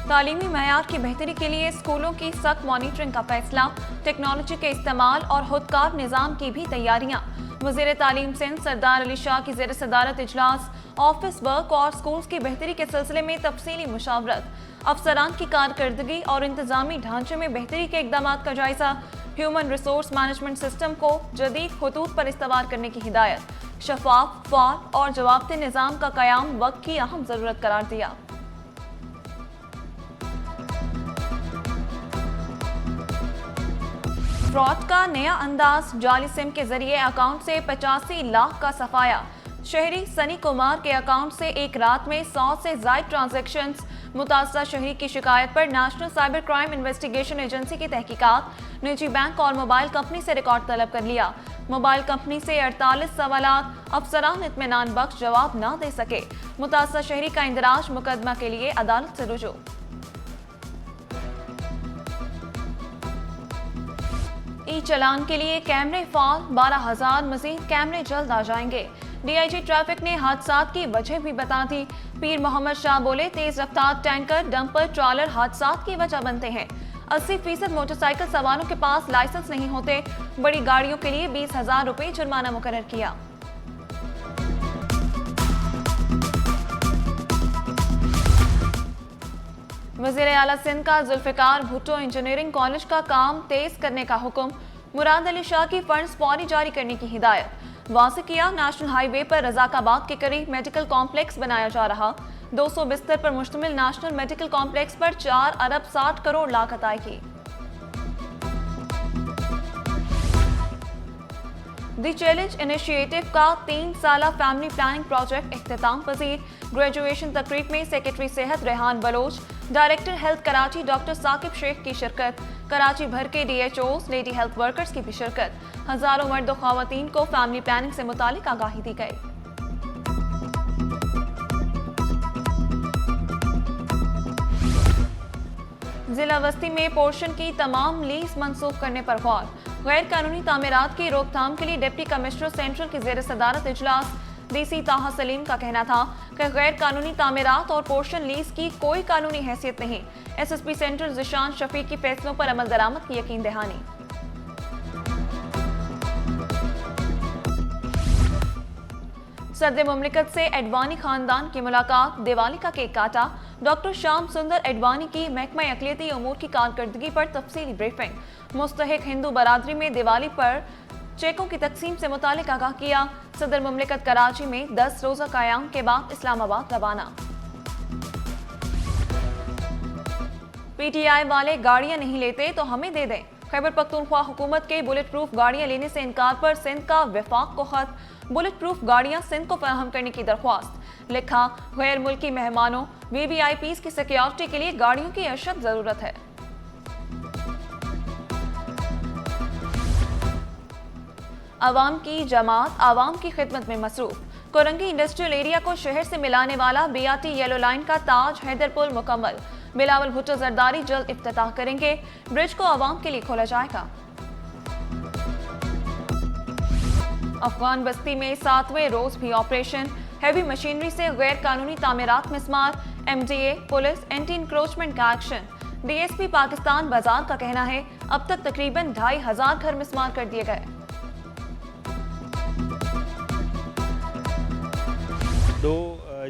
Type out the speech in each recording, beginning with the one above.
तालीमी मयार की बेहतरी के लिए स्कूलों की सख्त मॉनिटरिंग का फैसला, टेक्नोलॉजी के इस्तेमाल और खुदकार निज़ाम की भी तैयारियां। वज़ीर तालीम सिंध सरदार अली शाह की ज़ेर सदारत इजलास, ऑफिस वर्क और स्कूल्स की बेहतरी के सिलसिले में तफसीली मुशावरत, अफसरान की कारकर्दगी और इंतजामी ढांचे में बेहतरी के इकदाम का जायजा, ह्यूमन रिसोर्स मैनेजमेंट सिस्टम को जदीद खतूत पर इस्तेमाल करने की हिदायत, शफाफ, फाल और जवाबदेह निज़ाम का क़याम वक्त की अहम ज़रूरत करार दिया। फ्रॉड का नया अंदाज, जाली सिम के जरिए अकाउंट से 85 लाख का सफाया। शहरी सनी कुमार के अकाउंट से एक रात में 100 से ज़ायद ट्रांजैक्शंस। मुतासरा शहरी की शिकायत पर national cyber crime investigation agency की तहकीकात, निजी बैंक और मोबाइल कंपनी से रिकॉर्ड तलब कर लिया। मोबाइल कंपनी से 48 सवालात, अफसरान इत्मीनान बख्श जवाब न दे सके। मुतासरा शहरी का इंदराज मुकदमा के लिए अदालत से रुजू। ई चलान के लिए कैमरे फाल, 12,000 मजीद कैमरे जल्द आ जाएंगे। डीआईजी ट्रैफिक ने हादसात की वजह भी बता दी। पीर मोहम्मद शाह बोले, तेज रफ्तार टैंकर, डंपर, ट्रॉलर हादसात की वजह बनते हैं। 80% मोटरसाइकिल सवारों के पास लाइसेंस नहीं होते। बड़ी गाड़ियों के लिए 20,000 रुपए जुर्माना मुकर्रर किया। वज़ीर आला सिंध का जुल्फ़िकार भुट्टो इंजीनियरिंग कॉलेज का काम तेज करने का हुक्म। मुराद अली शाह की फंड्स फौरी जारी करने की हिदायत। वाज़ेह किया, नेशनल हाईवे पर रज़ाकाबाद के करीब मेडिकल कॉम्प्लेक्स बनाया जा रहा। 200 बिस्तर पर मुश्तमिल नेशनल मेडिकल कॉम्प्लेक्स पर 4 अरब 60 करोड़ लागत आएगी। दी चैलेंज इनिशिएटिव का 3 साला फैमिली प्लानिंग प्रोजेक्ट इख्तिताम पजीर। ग्रेजुएशन तकरीब में सेक्रेटरी सेहत Rehan Baloch, director health Karachi doctor Saqib Sheikh की शिरकत। कराची भर के DHOs, लेडी हेल्थ वर्कर्स की भी शिरकत। हजारों मर्द और ख्वातीन को फैमिली प्लानिंग से मुतालिक आगाही दी गई। जिला वस्ती में पोर्शन की तमाम लीज मंसूख करने पर गौर। गैर कानूनी तामीरात की रोकथाम के लिए डिप्टी कमिश्नर सेंट्रल की ज़ेर सदारत इजलास। DC ताहा सलीम का कहना था कि गैर कानूनी तामीरात और पोर्शन लीज की कोई कानूनी हैसियत नहीं। SSP सेंट्रल जिशान शफीक की फैसलों पर अमल दरामद की यकीन दहानी। सदर मुमलिकत से एडवानी खानदान की मुलाकात, दिवाली का केक काटा। डॉक्टर श्याम सुंदर एडवानी की महकमा अक़लियती उमूर की कारकर्दगी पर तफसीली ब्रीफिंग। मुस्तहिक हिंदू बरादरी में दिवाली पर चेकों की तकसीम से मुतालिक आगाह किया। सदर मुमलिकत कराची में 10 रोज़ा क़याम के बाद इस्लामाबाद रवाना। PTI वाले गाड़ियां नहीं लेते तो हमें दे दें। खैबर पख्तूनख्वा हुकूमत के बुलेट प्रूफ गाड़ियां लेने से इनकार पर सिंध का वफाक को खत। बुलेट प्रूफ गाड़ियां सिंध को फराहम करने की दरख्वास्त। लिखा, गैर मुल्की मेहमानों, VVIPs की सिक्योरिटी के लिए गाड़ियों की अशद जरूरत है। अवाम की जमात, आवाम की खिदमत में मसरूफ। कोरंगी इंडस्ट्रियल एरिया को शहर से मिलाने वाला BRT येलो लाइन का ताज हैदर पुल मुकम्मल। बिलावल भुट्टो जरदारी जल्द इफ्तिताह करेंगे। ब्रिज को आवाम के लिए खोला जाएगा। अफगान बस्ती में 7वें रोज भी ऑपरेशन। हैवी मशीनरी से गैर कानूनी तामीरात मिस्मार। MDA, पुलिस, एंटी इंक्रोचमेंट का एक्शन। DSP पाकिस्तान बाजार का कहना है अब तक तकरीबन 2,500 घर मिस्मार कर दिए गए। 2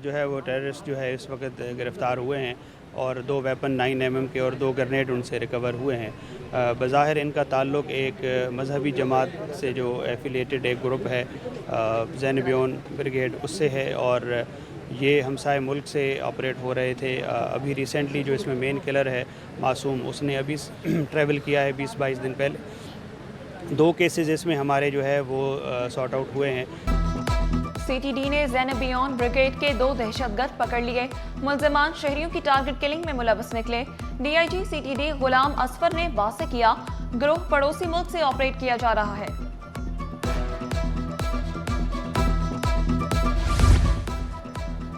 जो है वो टेररिस्ट जो है इस वक्त गिरफ़्तार हुए हैं और 2 वेपन 9mm के और 2 ग्रेनेड उनसे रिकवर हुए हैं। बज़ाहिर इनका ताल्लुक़ एक मजहबी जमात से जो एफिलेटेड एक ग्रुप है ज़ैनबियोन ब्रिगेड उससे है और ये हमसाए मुल्क से ऑपरेट हो रहे थे। अभी रिसेंटली जो इसमें मेन किलर है मासूम, उसने अभी ट्रैवल किया है 20-22 दिन पहले। 2 केसेस इसमें हमारे जो है वो सॉर्ट आउट हुए हैं। CTD ने ज़ैनबियोन ब्रिगेड के 2 दहशतगर्द पकड़ लिए। मुल्ज़िमान शहरियों की टारगेट किलिंग में मुलव्वस निकले। DIG CTD गुलाम असफर ने वाज़ेह किया, गिरोह पड़ोसी मुल्क से ऑपरेट किया जा रहा है।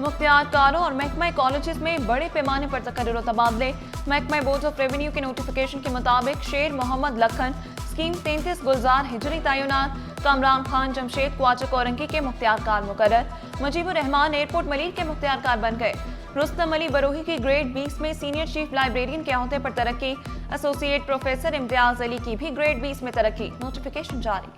मुख्तियारकारों और महकमा कॉलेजेस में बड़े पैमाने पर तकर्रुर और तबादले। महकमा बोर्ड ऑफ रेवेन्यू के नोटिफिकेशन के मुताबिक शेर मोहम्मद लखन स्कीम 33 गुलजार हिजरी तैनात। कामरान खान जमशेद क्वार्टर कोरंगी के मुख्तियारकार मुकर्रर। मुजीबुर रहमान एयरपोर्ट मलिक के मुख्तियारकार बन गए। रुस्तम अली बरोही की ग्रेड 20 में सीनियर चीफ लाइब्रेरियन के अहदे पर तरक्की। एसोसिएट प्रोफेसर इम्तियाज अली की भी ग्रेड 20 में तरक्की। नोटिफिकेशन जारी।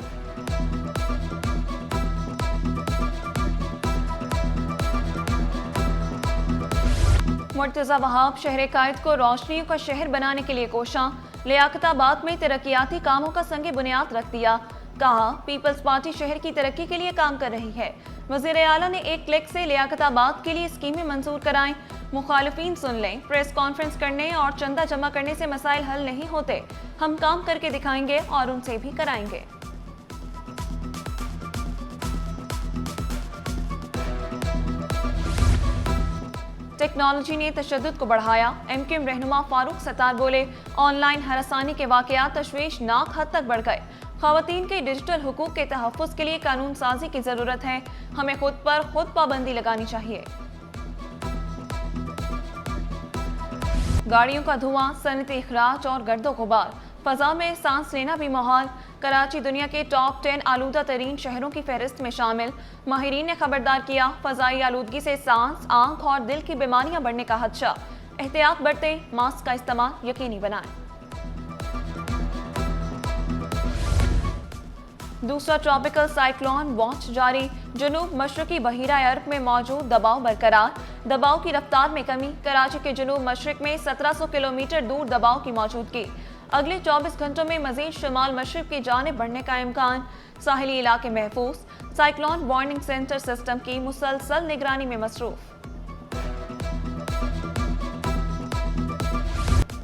मुर्तजा वहाब शहर कायद को रोशनियों का शहर बनाने के लिए कोशां। लियाकताबाद में तरक्याती कामों का संगे बुनियाद रख दिया। कहा, पीपल्स पार्टी शहर की तरक्की के लिए काम कर रही है। वजीर आला ने एक क्लिक से लियाकताबाद के लिए स्कीमें मंजूर कराएं। मुखालिफिन सुन लें, प्रेस कॉन्फ्रेंस करने और चंदा जमा करने से मसाइल हल नहीं होते। हम काम करके दिखाएंगे और उनसे भी कराएंगे। टेक्नोलॉजी ने तशद्दुद को बढ़ाया। एमक्यूएम रहनुमा फारूक सत्तार बोले, ऑनलाइन हरासानी के वाकयात तशवीशनाक हद तक बढ़ गए। ख़वातीन के डिजिटल हुकूक के तहफ़्फ़ुज़ के लिए कानून साजी की ज़रूरत है। हमें खुद पर खुद पाबंदी लगानी चाहिए। गाड़ियों का धुआं, सनती इखराज और गर्दो गुबार, फ़ज़ा में सांस लेना भी मुहाल। कराची दुनिया के टॉप 10 आलूदा तरीन शहरों की फहरिस्त में शामिल। माहिरीन ने खबरदार किया, फ़ज़ाई आलूदगी से सांस, आँख और दिल की बीमारियां बढ़ने का खदशा। एहतियात बरतें, मास्क का इस्तेमाल यकीनी बनाएं। दूसरा ट्रॉपिकल साइक्लोन वॉच जारी। जुनूब मशरकी बहीरा अरब में मौजूद दबाव बरकरार। दबाव की रफ्तार में कमी। कराची के जुनूब मशरक में 1700 किलोमीटर दूर दबाव की मौजूदगी। अगले 24 घंटों में मजीद शुमाल मशरक की जानिब बढ़ने का इम्कान। साहिली इलाके महफूज। साइक्लोन वार्निंग सेंटर सिस्टम की मुसलसल निगरानी में मसरूफ।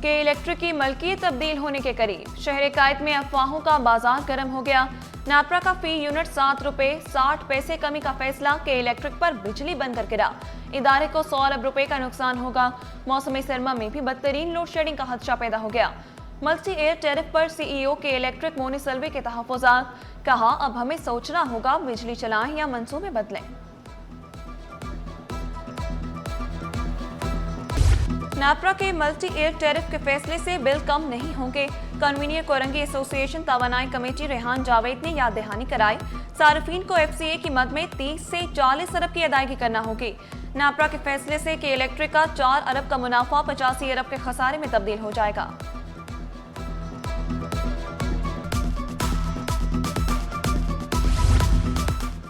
के इलेक्ट्रिक की मलकियत तब्दील होने के करीब। शहर कायद में अफवाहों का बाजार गर्म हो गया। नापरा का फी यूनिट 7 रुपए 60 पैसे कमी का फैसला। के इलेक्ट्रिक पर बिजली बंद कर गिरा। इदारे को 100 अरब रुपए का नुकसान होगा। मौसमी सरमा में भी बदतरीन लोड शेडिंग का खदशा पैदा हो गया। मल्टी एयर टैरिफ पर सीईओ के इलेक्ट्रिक मोनी सल्वे के तहफ़्फ़ुज़ात। कहा, अब हमें सोचना होगा बिजली चलाएं या मंसूबे बदलें। नापरा के मल्टी एयर टैरिफ के फैसले से बिल कम नहीं होंगे। कन्वीनियर कोरंगी एसोसिएशन तवानाई कमेटी रेहान जावेद ने याद दहानी कराई। सार्फिन को एफसीए की मद में 30 से 40 अरब की अदायगी करना होगी। नापरा के फैसले से के इलेक्ट्रिक का 4 अरब का मुनाफा 85 अरब के खसारे में तब्दील हो जाएगा।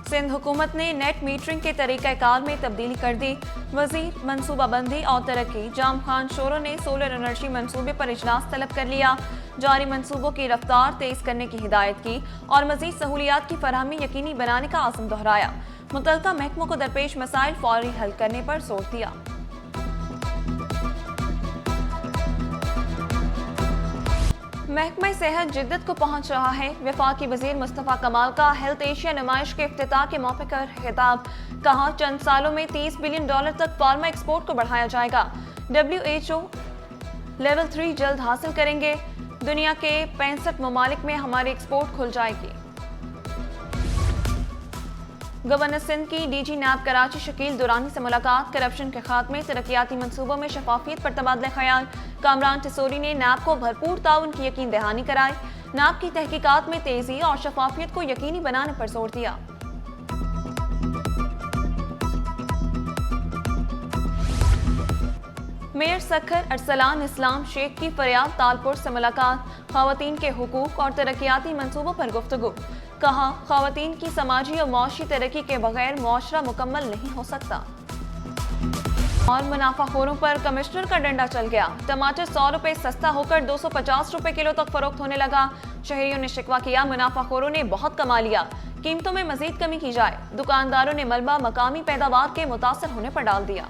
सिंध हुकूमत ने नेट मीटरिंग के तरीक़ाकार में तब्दीली कर दी। वजीर मनसूबाबंदी और तरक्की जाम खान शोरो ने सोलर एनर्जी मनसूबे पर इजलास तलब कर लिया। जारी मनसूबों की रफ्तार तेज करने की हिदायत की और मजीद सहूलियात की फराहमी यकीनी बनाने का आज़म दोहराया। मुतल्लिका महकमों को दरपेश मसाइल फौरी हल करने पर जोर दिया। महकमा सेहत जिद्दत को पहुंच रहा है। वफाकी वजीर मुस्तफ़ा कमाल का हेल्थ एशिया नुमाइश के इफ्तिताह के मौके पर खिताब। कहा, चंद सालों में $30 बिलियन तक फार्मा एक्सपोर्ट को बढ़ाया जाएगा। WHO लेवल 3 जल्द हासिल करेंगे। दुनिया के 65 ममालिक में हमारी एक्सपोर्ट खुल जाएगी। गवर्नर सिंध की डीजी नैब कराची शकील दुरानी से मुलाकात। करप्शन के खात्मे, तरक्याती मंसूबों में शफाफियत पर तबादला ख्याल। कामरान टिसोरी ने नैब को भरपूर ताउन की यकीन दहानी कराई। नैब की तहकीकात में तेजी और शफाफियत को यकीनी बनाने पर जोर दिया। मेयर सखर अरसलान इस्लाम शेख की फरियाद तालपुर से मुलाकात। ख़वातीन के हुकूक और तरक्याती मंसूबों पर गुफ्तगू। कहा, ख़वातीन की समाजी और मौशी तरक्की के बगैर मुआशरा मुकम्मल नहीं हो सकता। और मुनाफाखोरों पर कमिश्नर का डंडा चल गया। टमाटर 100 रुपए सस्ता होकर 250 रुपए किलो तक फरोख्त होने लगा। शहरियों ने शिकवा किया, मुनाफाखोरों ने बहुत कमा लिया, कीमतों में मजीद कमी की जाए। दुकानदारों ने मलबा मकामी पैदावार के मुतासर होने पर डाल दिया।